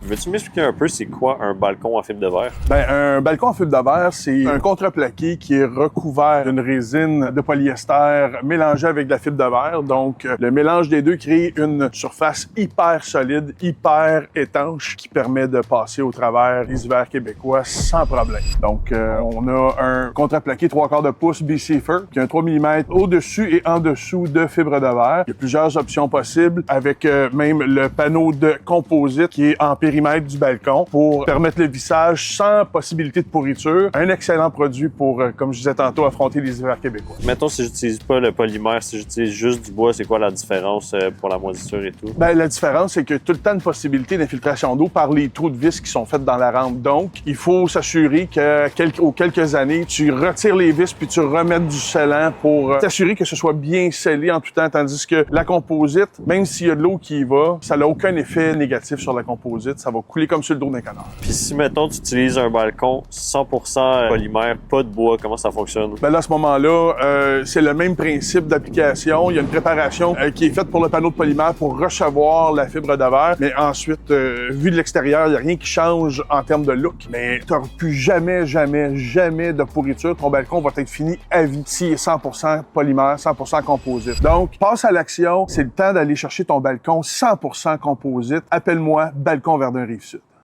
Veux-tu m'expliquer un peu c'est quoi un balcon en fibre de verre? Ben, un balcon en fibre de verre, c'est un contreplaqué qui est recouvert d'une résine de polyester mélangée avec de la fibre de verre. Donc, le mélange des deux crée une surface hyper solide, hyper étanche qui permet de passer au travers des hivers québécois sans problème. Donc, on a un contreplaqué 3/4 de pouce B-Safer qui a un 3 mm au-dessus et en dessous de fibre de verre. Il y a plusieurs options possibles avec même le panneau de composite qui est en périmètre du balcon pour permettre le vissage sans possibilité de pourriture. Un excellent produit pour, comme je disais tantôt, affronter les hivers québécois. Mettons si j'utilise pas le polymère, si j'utilise juste du bois, c'est quoi la différence pour la moisissure et tout? Ben, la différence, c'est que tout le temps une possibilité d'infiltration d'eau par les trous de vis qui sont faits dans la rampe. Donc, il faut s'assurer que aux quelques années, tu retires les vis puis tu remets du scellant pour t'assurer que ce soit bien scellé en tout temps. Tandis que la composite, même s'il y a de l'eau qui y va, ça n'a aucun effet négatif sur la composite. Ça va couler comme sur le dos d'un canard. Puis si, mettons, tu utilises un balcon 100% polymère, pas de bois, comment ça fonctionne? Ben là, à ce moment-là, c'est le même principe d'application. Il y a une préparation qui est faite pour le panneau de polymère pour recevoir la fibre de verre. Mais ensuite, vu de l'extérieur, il n'y a rien qui change en termes de look. Mais tu n'auras plus jamais de pourriture. Ton balcon va être fini à vie s'il est 100% polymère, 100% composite. Donc, passe à l'action. C'est le temps d'aller chercher ton balcon 100% composite. Appelle-moi Balcon Verdun Rive-Sud.